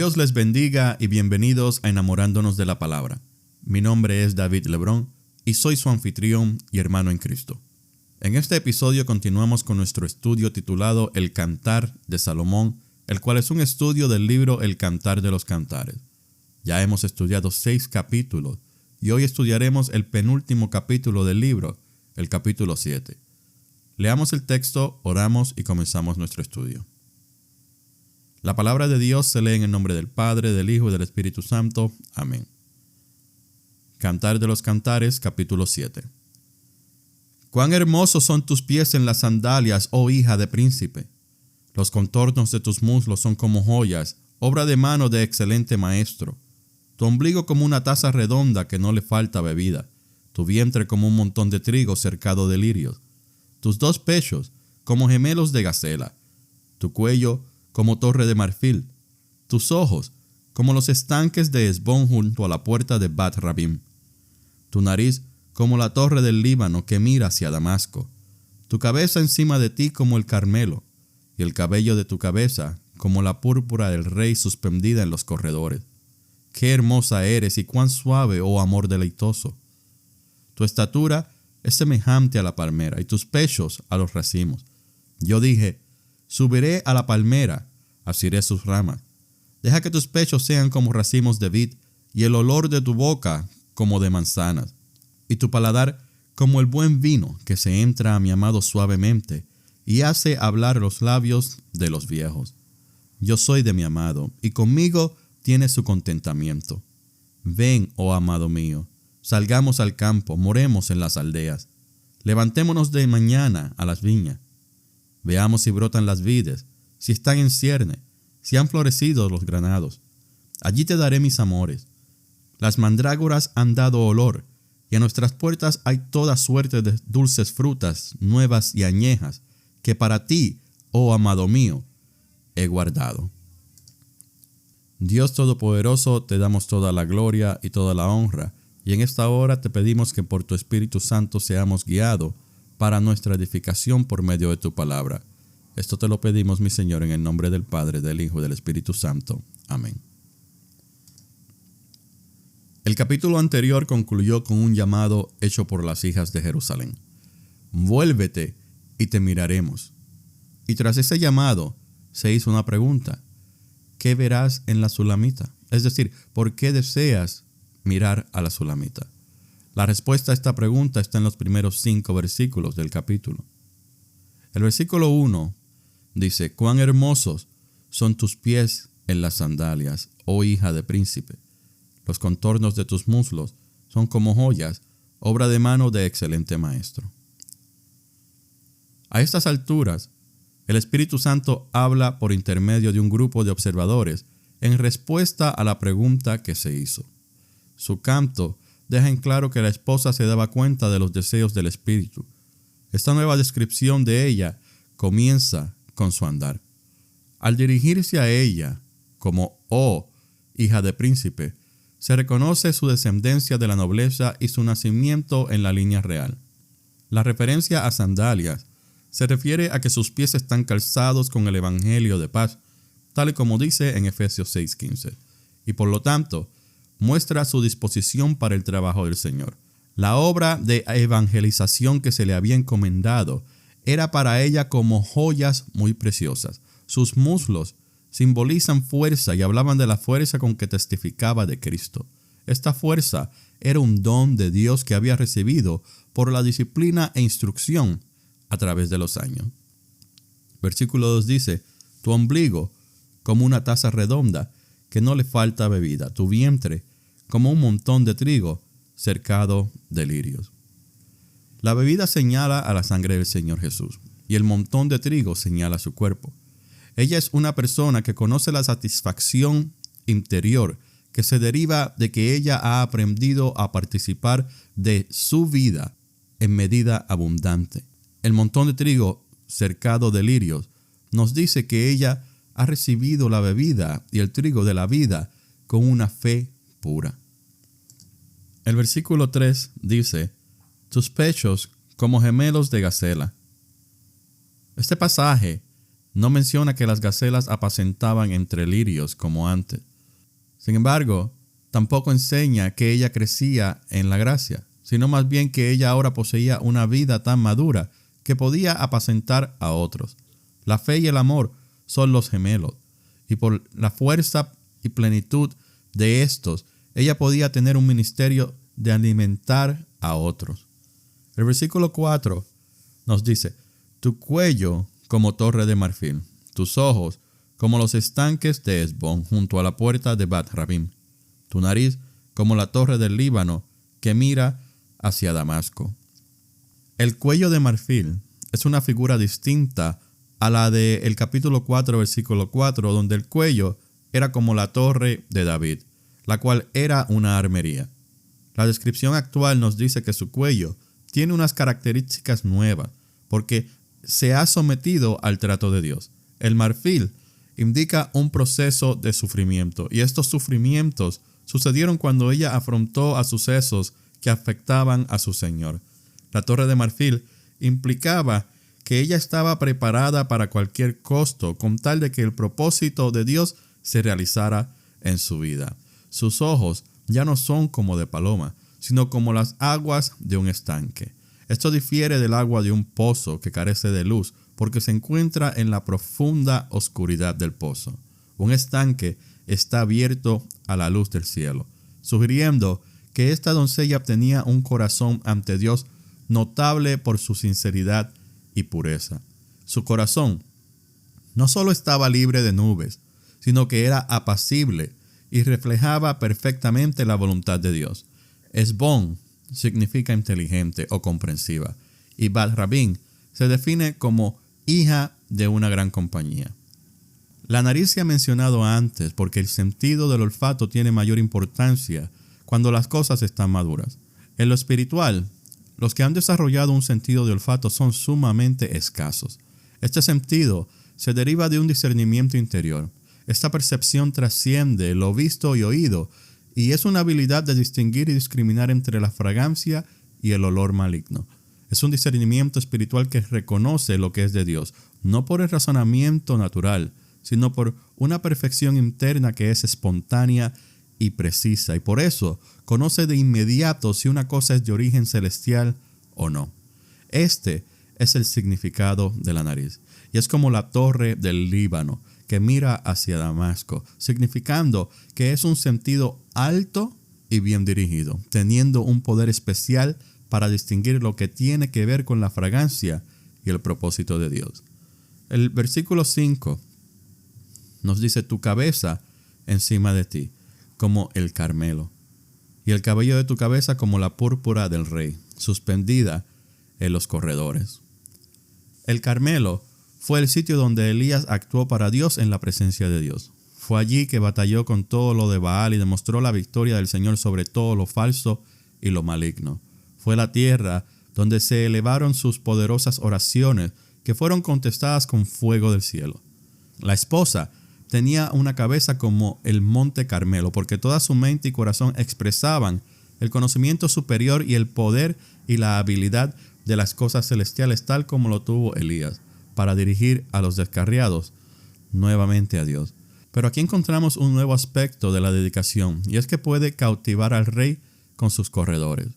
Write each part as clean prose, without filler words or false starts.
Dios les bendiga y bienvenidos a Enamorándonos de la Palabra. Mi nombre es David Lebrón y soy su anfitrión y hermano en Cristo. En este episodio continuamos con nuestro estudio titulado El Cantar de Salomón, el cual es un estudio del libro El Cantar de los Cantares. Ya hemos estudiado 6 capítulos y hoy estudiaremos el penúltimo capítulo del libro, el capítulo 7. Leamos el texto, oramos y comenzamos nuestro estudio. La palabra de Dios se lee en el nombre del Padre, del Hijo y del Espíritu Santo. Amén. Cantar de los Cantares, capítulo 7. Cuán hermosos son tus pies en las sandalias, oh hija de príncipe. Los contornos de tus muslos son como joyas, obra de mano de excelente maestro. Tu ombligo como una taza redonda que no le falta bebida. Tu vientre como un montón de trigo cercado de lirios. Tus 2 pechos como gemelos de gacela. Tu cuello como torre de marfil, tus ojos como los estanques de Hesbón junto a la puerta de Bat Rabim, tu nariz como la torre del Líbano que mira hacia Damasco, tu cabeza encima de ti como el Carmelo, y el cabello de tu cabeza como la púrpura del rey suspendida en los corredores. Qué hermosa eres y cuán suave, oh amor deleitoso. Tu estatura es semejante a la palmera y tus pechos a los racimos. Yo dije: subiré a la palmera, asiré sus ramas. Deja que tus pechos sean como racimos de vid, y el olor de tu boca como de manzanas, y tu paladar como el buen vino que se entra a mi amado suavemente, y hace hablar los labios de los viejos. Yo soy de mi amado, y conmigo tiene su contentamiento. Ven, oh amado mío, salgamos al campo, moremos en las aldeas. Levantémonos de mañana a las viñas. Veamos si brotan las vides, si están en cierne, si han florecido los granados. Allí te daré mis amores. Las mandrágoras han dado olor, y a nuestras puertas hay toda suerte de dulces frutas, nuevas y añejas, que para ti, oh amado mío, he guardado. Dios Todopoderoso, te damos toda la gloria y toda la honra, y en esta hora te pedimos que por tu Espíritu Santo seamos guiados para nuestra edificación por medio de tu palabra. Esto te lo pedimos, mi Señor, en el nombre del Padre, del Hijo y del Espíritu Santo. Amén. El capítulo anterior concluyó con un llamado hecho por las hijas de Jerusalén. Vuélvete y te miraremos. Y tras ese llamado se hizo una pregunta. ¿Qué verás en la Sulamita? Es decir, ¿por qué deseas mirar a la Sulamita? La respuesta a esta pregunta está en los primeros 5 versículos del capítulo. El versículo 1 dice: cuán hermosos son tus pies en las sandalias, oh hija de príncipe. Los contornos de tus muslos son como joyas, obra de mano de excelente maestro. A estas alturas, el Espíritu Santo habla por intermedio de un grupo de observadores en respuesta a la pregunta que se hizo. Su canto deja en claro que la esposa se daba cuenta de los deseos del espíritu. Esta nueva descripción de ella comienza con su andar. Al dirigirse a ella como «oh, hija de príncipe», se reconoce su descendencia de la nobleza y su nacimiento en la línea real. La referencia a sandalias se refiere a que sus pies están calzados con el evangelio de paz, tal y como dice en Efesios 6:15, y por lo tanto muestra su disposición para el trabajo del Señor. La obra de evangelización que se le había encomendado era para ella como joyas muy preciosas. Sus muslos simbolizan fuerza y hablaban de la fuerza con que testificaba de Cristo. Esta fuerza era un don de Dios que había recibido por la disciplina e instrucción a través de los años. Versículo 2 dice: tu ombligo como una taza redonda que no le falta bebida, tu vientre como un montón de trigo cercado de lirios. La bebida señala a la sangre del Señor Jesús, y el montón de trigo señala su cuerpo. Ella es una persona que conoce la satisfacción interior que se deriva de que ella ha aprendido a participar de su vida en medida abundante. El montón de trigo cercado de lirios nos dice que ella ha recibido la bebida y el trigo de la vida con una fe pura. El versículo 3 dice: tus pechos como gemelos de gacela. Este pasaje no menciona que las gacelas apacentaban entre lirios como antes. Sin embargo, tampoco enseña que ella crecía en la gracia, sino más bien que ella ahora poseía una vida tan madura que podía apacentar a otros. La fe y el amor son los gemelos, y por la fuerza y plenitud de estos, ella podía tener un ministerio de alimentar a otros. El versículo 4 nos dice: tu cuello como torre de marfil, tus ojos como los estanques de Hesbón junto a la puerta de Bat-Rabim, tu nariz como la torre del Líbano que mira hacia Damasco. El cuello de marfil es una figura distinta a la del capítulo 4, versículo 4, donde el cuello era como la torre de David, la cual era una armería. La descripción actual nos dice que su cuello tiene unas características nuevas, porque se ha sometido al trato de Dios. El marfil indica un proceso de sufrimiento, y estos sufrimientos sucedieron cuando ella afrontó a sucesos que afectaban a su Señor. La torre de marfil implicaba que ella estaba preparada para cualquier costo con tal de que el propósito de Dios se realizara en su vida. Sus ojos ya no son como de paloma, sino como las aguas de un estanque. Esto difiere del agua de un pozo que carece de luz, porque se encuentra en la profunda oscuridad del pozo. Un estanque está abierto a la luz del cielo, sugiriendo que esta doncella tenía un corazón ante Dios notable por su sinceridad y pureza. Su corazón no solo estaba libre de nubes, sino que era apacible y reflejaba perfectamente la voluntad de Dios. Hesbón significa inteligente o comprensiva, y Bat-Rabim se define como hija de una gran compañía. La nariz se ha mencionado antes porque el sentido del olfato tiene mayor importancia cuando las cosas están maduras. En lo espiritual, los que han desarrollado un sentido de olfato son sumamente escasos. Este sentido se deriva de un discernimiento interior. Esta percepción trasciende lo visto y oído, y es una habilidad de distinguir y discriminar entre la fragancia y el olor maligno. Es un discernimiento espiritual que reconoce lo que es de Dios, no por el razonamiento natural, sino por una perfección interna que es espontánea y precisa, y por eso conoce de inmediato si una cosa es de origen celestial o no. Este es el significado de la nariz, y es como la torre del Líbano que mira hacia Damasco, significando que es un sentido alto y bien dirigido, teniendo un poder especial para distinguir lo que tiene que ver con la fragancia y el propósito de Dios. El versículo 5 nos dice: tu cabeza encima de ti, como el Carmelo, y el cabello de tu cabeza como la púrpura del rey, suspendida en los corredores. El Carmelo fue el sitio donde Elías actuó para Dios en la presencia de Dios. Fue allí que batalló con todo lo de Baal y demostró la victoria del Señor sobre todo lo falso y lo maligno. Fue la tierra donde se elevaron sus poderosas oraciones, que fueron contestadas con fuego del cielo. La esposa tenía una cabeza como el monte Carmelo, porque toda su mente y corazón expresaban el conocimiento superior y el poder y la habilidad de las cosas celestiales, tal como lo tuvo Elías, para dirigir a los descarriados nuevamente a Dios. Pero aquí encontramos un nuevo aspecto de la dedicación, y es que puede cautivar al rey con sus corredores.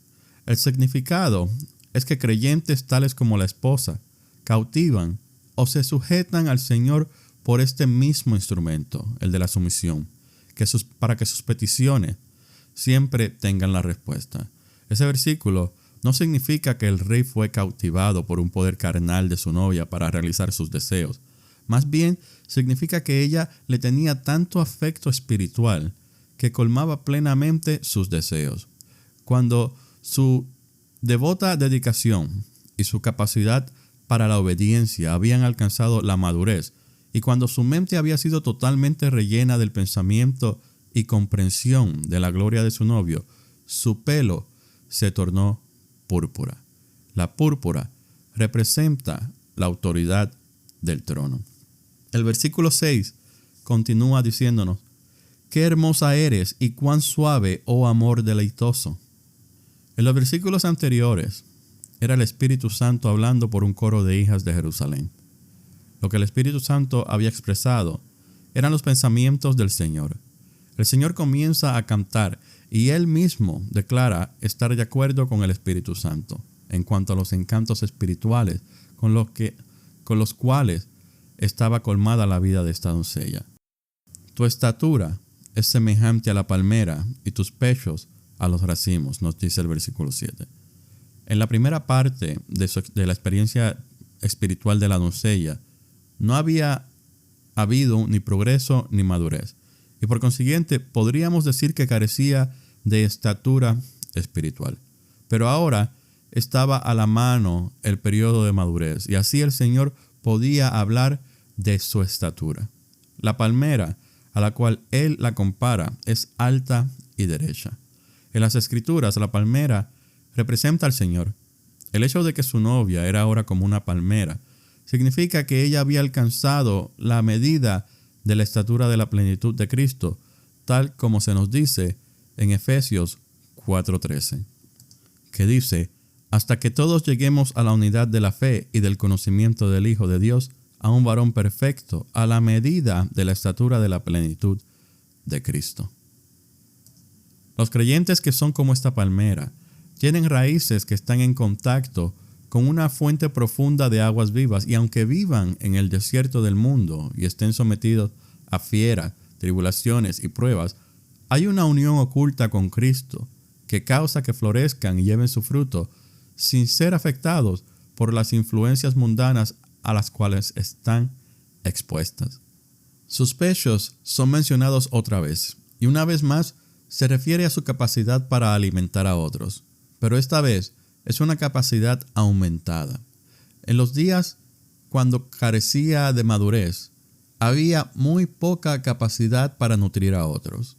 El significado es que creyentes tales como la esposa cautivan o se sujetan al Señor por este mismo instrumento, el de la sumisión, para que sus peticiones siempre tengan la respuesta. Ese versículo no significa que el rey fue cautivado por un poder carnal de su novia para realizar sus deseos. Más bien, significa que ella le tenía tanto afecto espiritual que colmaba plenamente sus deseos. Cuando su devota dedicación y su capacidad para la obediencia habían alcanzado la madurez, y cuando su mente había sido totalmente rellena del pensamiento y comprensión de la gloria de su novio, su pelo se tornó púrpura. La púrpura representa la autoridad del trono. El versículo 6 continúa diciéndonos: qué hermosa eres y cuán suave, oh amor deleitoso. En los versículos anteriores era el Espíritu Santo hablando por un coro de hijas de Jerusalén. Lo que el Espíritu Santo había expresado eran los pensamientos del Señor. el Señor comienza a cantar y Él mismo declara estar de acuerdo con el Espíritu Santo en cuanto a los encantos espirituales con los cuales estaba colmada la vida de esta doncella. Tu estatura es semejante a la palmera y tus pechos a los racimos, nos dice el versículo 7. En la primera parte de la experiencia espiritual de la doncella, no había habido ni progreso ni madurez, y por consiguiente podríamos decir que carecía de estatura espiritual. Pero ahora estaba a la mano el periodo de madurez, y así el Señor podía hablar de su estatura. La palmera a la cual Él la compara es alta y derecha. En las Escrituras, la palmera representa al Señor. El hecho de que su novia era ahora como una palmera significa que ella había alcanzado la medida de la estatura de la plenitud de Cristo, tal como se nos dice en Efesios 4:13, que dice: hasta que todos lleguemos a la unidad de la fe y del conocimiento del Hijo de Dios, a un varón perfecto, a la medida de la estatura de la plenitud de Cristo. Los creyentes que son como esta palmera tienen raíces que están en contacto con una fuente profunda de aguas vivas, y aunque vivan en el desierto del mundo y estén sometidos a fieras, tribulaciones y pruebas, hay una unión oculta con Cristo que causa que florezcan y lleven su fruto sin ser afectados por las influencias mundanas a las cuales están expuestas. Sus pechos son mencionados otra vez, y una vez más se refiere a su capacidad para alimentar a otros, pero esta vez es una capacidad aumentada. En los días cuando carecía de madurez, había muy poca capacidad para nutrir a otros.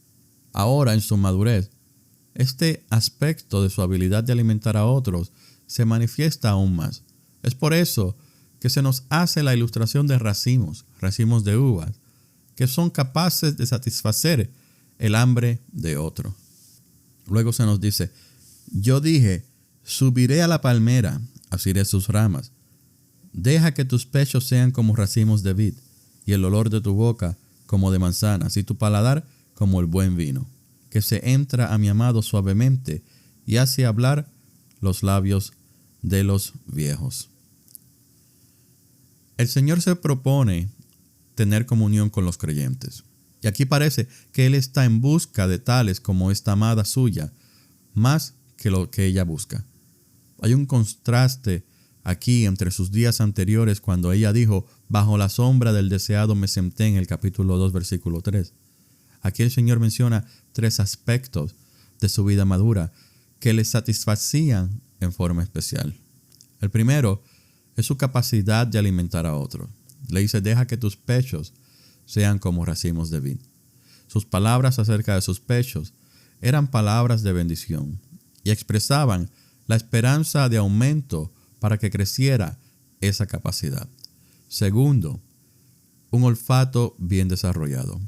Ahora, en su madurez, este aspecto de su habilidad de alimentar a otros se manifiesta aún más. Es por eso que se nos hace la ilustración de racimos de uvas, que son capaces de satisfacer el hambre de otro. Luego se nos dice: yo dije, subiré a la palmera, asiré sus ramas. Deja que tus pechos sean como racimos de vid, y el olor de tu boca como de manzanas, y tu paladar como el buen vino, que se entra a mi amado suavemente y hace hablar los labios de los viejos. El Señor se propone tener comunión con los creyentes. Y aquí parece que Él está en busca de tales como esta amada suya, más que lo que ella busca. Hay un contraste aquí entre sus días anteriores, cuando ella dijo: bajo la sombra del deseado me senté, en el capítulo 2, versículo 3. Aquí el Señor menciona 3 aspectos de su vida madura que le satisfacían en forma especial. El primero es su capacidad de alimentar a otros. Le dice: deja que tus pechos sean como racimos de vid. Sus palabras acerca de sus pechos eran palabras de bendición y expresaban la esperanza de aumento para que creciera esa capacidad. Segundo, un olfato bien desarrollado,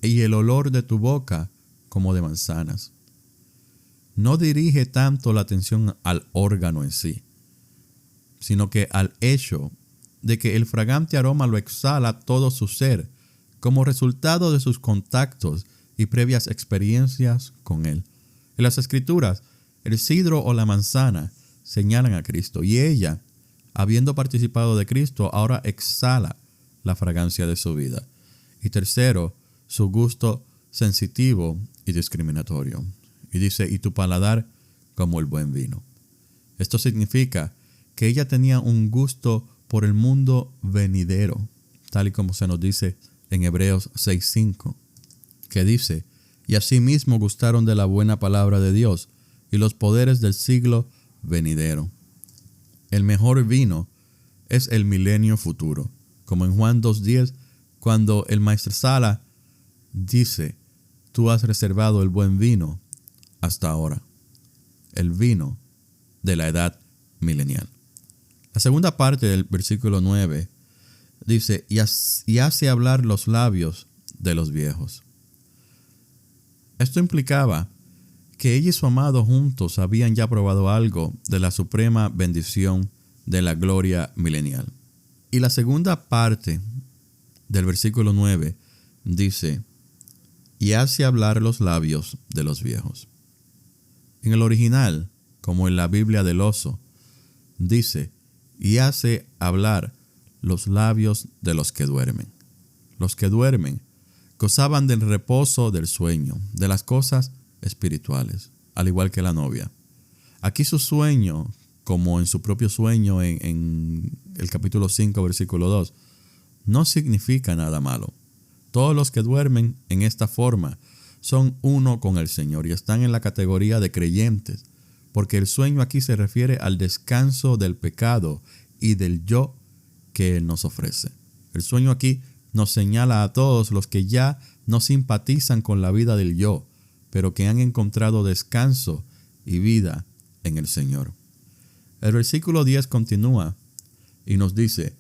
y el olor de tu boca como de manzanas. No dirige tanto la atención al órgano en sí, sino que al hecho de que el fragante aroma lo exhala todo su ser como resultado de sus contactos y previas experiencias con Él. En las Escrituras, el sidro o la manzana señalan a Cristo, y ella, habiendo participado de Cristo, ahora exhala la fragancia de su vida. Y tercero, su gusto sensitivo y discriminatorio. Y dice: y tu paladar como el buen vino. Esto significa que ella tenía un gusto por el mundo venidero, tal y como se nos dice en Hebreos 6:5, que dice: y asimismo gustaron de la buena palabra de Dios y los poderes del siglo venidero. El mejor vino es el milenio futuro, como en Juan 2:10, cuando el maestresala dice: tú has reservado el buen vino hasta ahora, el vino de la edad milenial. La segunda parte del versículo 9 dice: y hace hablar los labios de los viejos. Esto implicaba que ella y su amado juntos habían ya probado algo de la suprema bendición de la gloria milenial. Y la segunda parte del versículo 9 dice: y hace hablar los labios de los viejos. En el original, como en la Biblia del oso, dice, y hace hablar los labios de los que duermen. Los que duermen gozaban del reposo del sueño, de las cosas espirituales, al igual que la novia. Aquí su sueño, como en su propio sueño en el capítulo 5, versículo 2, no significa nada malo. Todos los que duermen en esta forma son uno con el Señor y están en la categoría de creyentes, porque el sueño aquí se refiere al descanso del pecado y del yo que Él nos ofrece. El sueño aquí nos señala a todos los que ya no simpatizan con la vida del yo, pero que han encontrado descanso y vida en el Señor. El versículo 10 continúa y nos dice,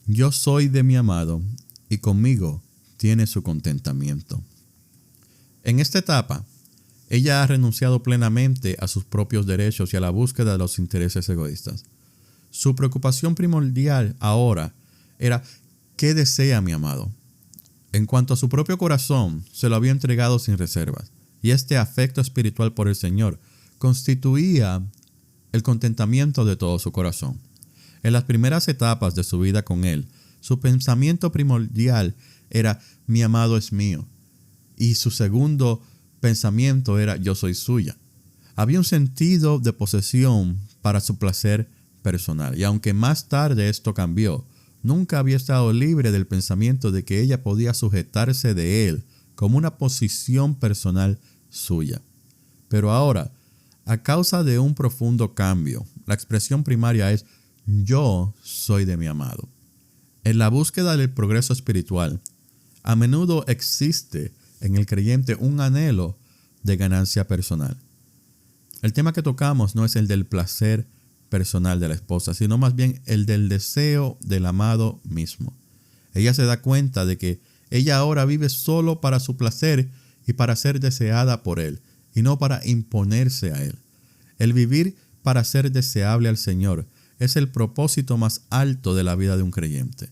yo soy de mi amado y conmigo tiene su contentamiento. En esta etapa, ella ha renunciado plenamente a sus propios derechos y a la búsqueda de los intereses egoístas. Su preocupación primordial ahora era ¿qué desea mi amado? En cuanto a su propio corazón, se lo había entregado sin reservas, y este afecto espiritual por el Señor constituía el contentamiento de todo su corazón. En las primeras etapas de su vida con Él, su pensamiento primordial era mi amado es mío, y su segundo pensamiento era yo soy suya. Había un sentido de posesión para su placer personal, y aunque más tarde esto cambió, nunca había estado libre del pensamiento de que ella podía sujetarse de él como una posición personal suya. Pero ahora, a causa de un profundo cambio, la expresión primaria es yo soy de mi amado. En la búsqueda del progreso espiritual, a menudo existe en el creyente un anhelo de ganancia personal. El tema que tocamos no es el del placer personal de la esposa, sino más bien el del deseo del amado mismo. Ella se da cuenta de que ella ahora vive solo para su placer y para ser deseada por él, y no para imponerse a él. El vivir para ser deseable al Señor es el propósito más alto de la vida de un creyente.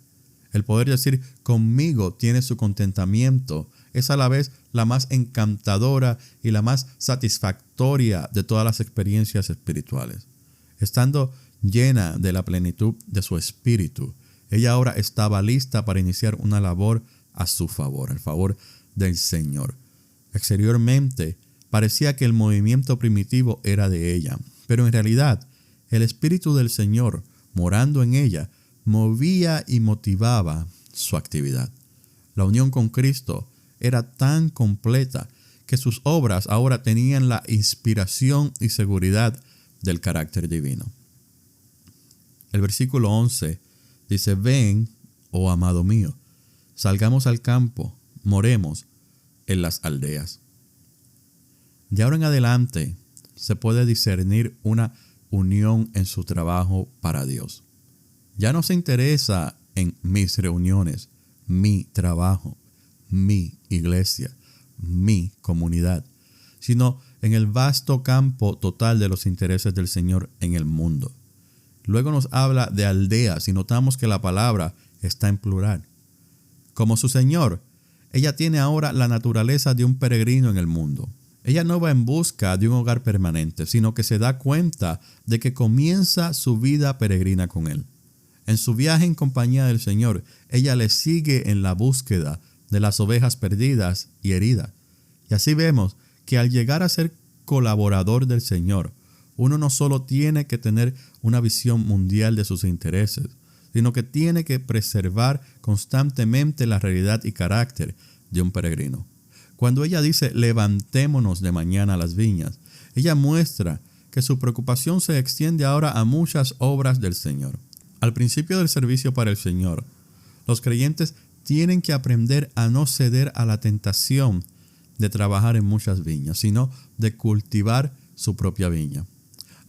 El poder decir conmigo tiene su contentamiento es a la vez la más encantadora y la más satisfactoria de todas las experiencias espirituales. Estando llena de la plenitud de su espíritu, ella ahora estaba lista para iniciar una labor a su favor, al favor del Señor. Exteriormente, parecía que el movimiento primitivo era de ella, pero en realidad, el Espíritu del Señor, morando en ella, movía y motivaba su actividad. La unión con Cristo era tan completa que sus obras ahora tenían la inspiración y seguridad del carácter divino. El versículo 11 dice, ven, oh amado mío, salgamos al campo, moremos en las aldeas. De ahora en adelante se puede discernir una unión en su trabajo para Dios. Ya no se interesa en mis reuniones, mi trabajo, mi iglesia, mi comunidad, sino en el vasto campo total de los intereses del Señor en el mundo. Luego nos habla de aldeas y notamos que la palabra está en plural. Como su Señor, ella tiene ahora la naturaleza de un peregrino en el mundo. Ella no va en busca de un hogar permanente, sino que se da cuenta de que comienza su vida peregrina con Él. En su viaje en compañía del Señor, ella le sigue en la búsqueda de las ovejas perdidas y heridas. Y así vemos que al llegar a ser colaborador del Señor, uno no solo tiene que tener una visión mundial de sus intereses, sino que tiene que preservar constantemente la realidad y carácter de un peregrino. Cuando ella dice, levantémonos de mañana a las viñas, ella muestra que su preocupación se extiende ahora a muchas obras del Señor. Al principio del servicio para el Señor, los creyentes tienen que aprender a no ceder a la tentación de trabajar en muchas viñas, sino de cultivar su propia viña.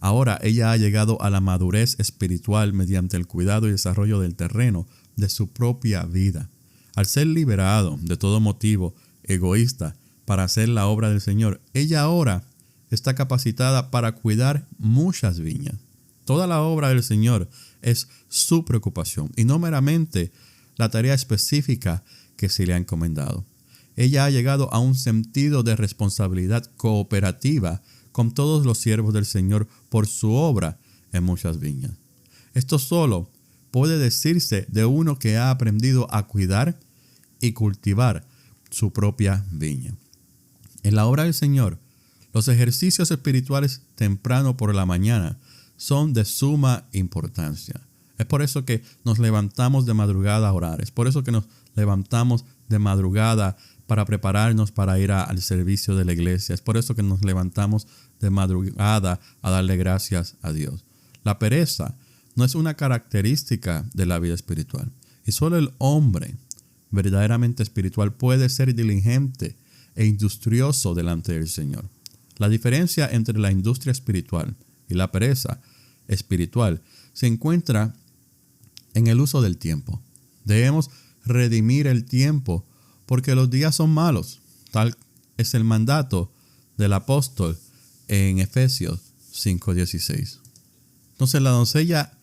Ahora ella ha llegado a la madurez espiritual mediante el cuidado y desarrollo del terreno de su propia vida. Al ser liberado de todo motivo egoísta para hacer la obra del Señor, ella ahora está capacitada para cuidar muchas viñas. Toda la obra del Señor es su preocupación y no meramente la tarea específica que se le ha encomendado. ella ha llegado a un sentido de responsabilidad cooperativa con todos los siervos del Señor por su obra en muchas viñas. Esto solo puede decirse de uno que ha aprendido a cuidar y cultivar su propia viña. En la obra del Señor, los ejercicios espirituales temprano por la mañana son de suma importancia. Es por eso que nos levantamos de madrugada a orar. Es por eso que nos levantamos de madrugada para prepararnos para ir al servicio de la iglesia. Es por eso que nos levantamos de madrugada a darle gracias a Dios. La pereza no es una característica de la vida espiritual. Y solo el hombre verdaderamente espiritual puede ser diligente e industrioso delante del Señor. La diferencia entre la industria espiritual y la pereza espiritual se encuentra en el uso del tiempo. Debemos redimir el tiempo porque los días son malos. Tal es el mandato del apóstol en Efesios 5:16. Entonces la doncella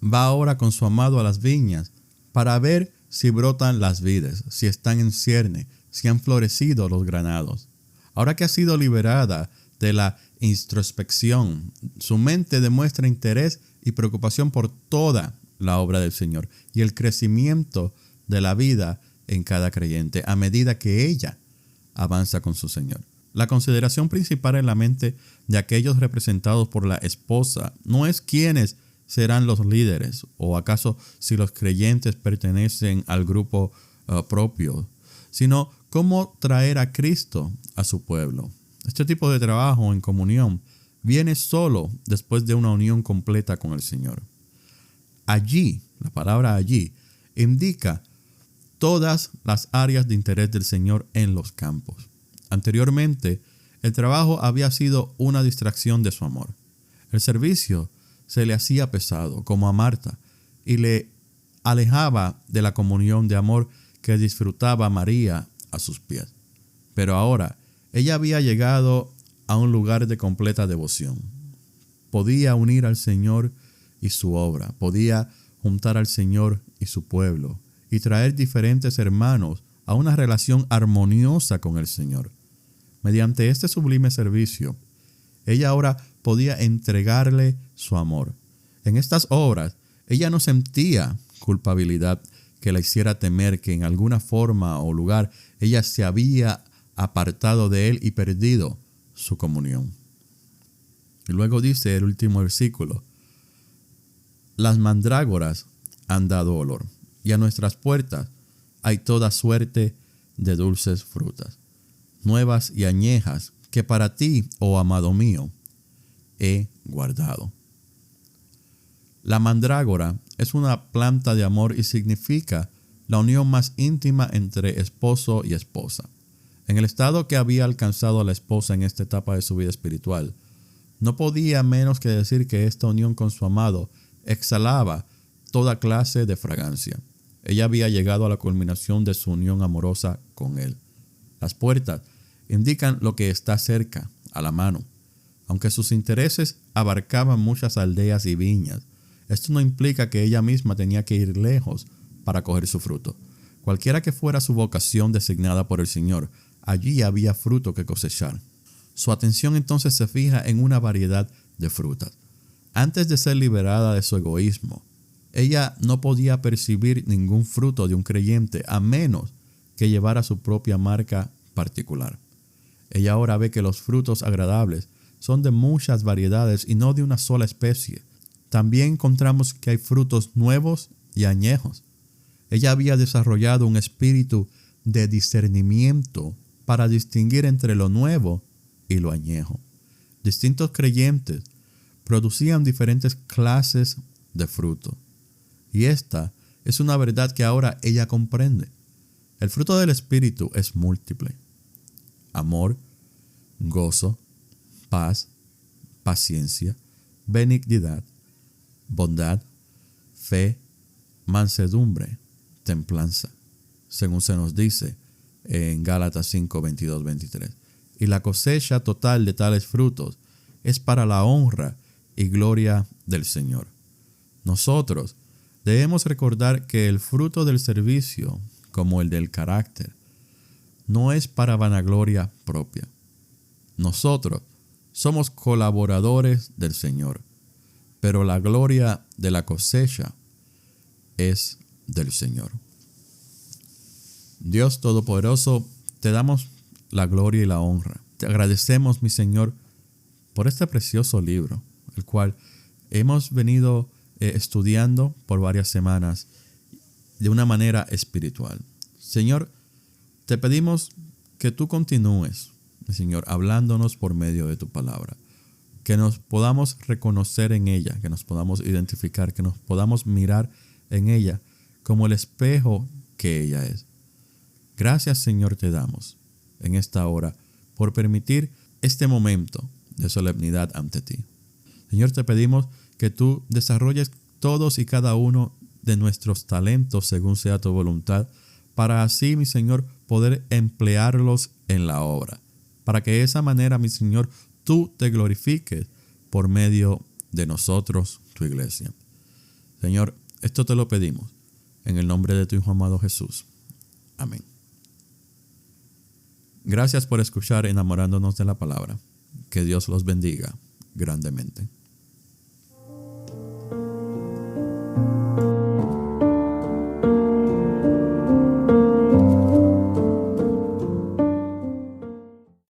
va ahora con su amado a las viñas para ver si brotan las vides, si están en cierne, si han florecido los granados. Ahora que ha sido liberada de la introspección, su mente demuestra interés y preocupación por toda la obra del Señor y el crecimiento de la vida en cada creyente a medida que ella avanza con su Señor. La consideración principal en la mente de aquellos representados por la esposa no es quiénes serán los líderes o acaso si los creyentes pertenecen al grupo propio, sino cómo traer a Cristo a su pueblo. Este tipo de trabajo en comunión viene solo después de una unión completa con el Señor. Allí, la palabra allí, indica todas las áreas de interés del Señor en los campos. Anteriormente, el trabajo había sido una distracción de su amor. El servicio se le hacía pesado, como a Marta, y le alejaba de la comunión de amor que disfrutaba María a sus pies. Pero ahora, ella había llegado a un lugar de completa devoción. Podía unir al Señor y su obra, podía juntar al Señor y su pueblo, y traer diferentes hermanos a una relación armoniosa con el Señor. Mediante este sublime servicio, ella ahora podía entregarle su amor. En estas obras, ella no sentía culpabilidad que la hiciera temer que en alguna forma o lugar ella se había apartado de él y perdido su comunión. Y luego dice el último versículo: las mandrágoras han dado olor, y a nuestras puertas hay toda suerte de dulces frutas, nuevas y añejas, que para ti, oh amado mío, he guardado. La mandrágora es una planta de amor y significa la unión más íntima entre esposo y esposa. En el estado que había alcanzado a la esposa en esta etapa de su vida espiritual, no podía menos que decir que esta unión con su amado exhalaba toda clase de fragancia. Ella había llegado a la culminación de su unión amorosa con él. Las puertas indican lo que está cerca, a la mano. Aunque sus intereses abarcaban muchas aldeas y viñas, esto no implica que ella misma tenía que ir lejos para coger su fruto. Cualquiera que fuera su vocación designada por el Señor, allí había fruto que cosechar. Su atención entonces se fija en una variedad de frutas. Antes de ser liberada de su egoísmo, ella no podía percibir ningún fruto de un creyente a menos que llevara su propia marca particular. Ella ahora ve que los frutos agradables son de muchas variedades y no de una sola especie. También encontramos que hay frutos nuevos y añejos. Ella había desarrollado un espíritu de discernimiento para distinguir entre lo nuevo y lo añejo. Distintos creyentes producían diferentes clases de fruto. Y esta es una verdad que ahora ella comprende. El fruto del Espíritu es múltiple: amor, gozo, paz, paciencia, benignidad, bondad, fe, mansedumbre, templanza, según se nos dice en Gálatas 5, 22, 23. Y la cosecha total de tales frutos es para la honra y gloria del Señor. Nosotros debemos recordar que el fruto del servicio, como el del carácter, no es para vanagloria propia. Nosotros somos colaboradores del Señor, pero la gloria de la cosecha es del Señor. Dios Todopoderoso, te damos la gloria y la honra. Te agradecemos, mi Señor, por este precioso libro, el cual hemos venido estudiando por varias semanas de una manera espiritual. Señor, te pedimos que tú continúes, mi Señor, hablándonos por medio de tu palabra. Que nos podamos reconocer en ella, que nos podamos identificar, que nos podamos mirar en ella como el espejo que ella es. Gracias, Señor, te damos en esta hora por permitir este momento de solemnidad ante ti. Señor, te pedimos que tú desarrolles todos y cada uno de nuestros talentos según sea tu voluntad, para así, mi Señor, poder emplearlos en la obra. Para que de esa manera, mi Señor, tú te glorifiques por medio de nosotros, tu iglesia. Señor, esto te lo pedimos en el nombre de tu Hijo amado Jesús. Amén. Gracias por escuchar Enamorándonos de la Palabra. Que Dios los bendiga grandemente.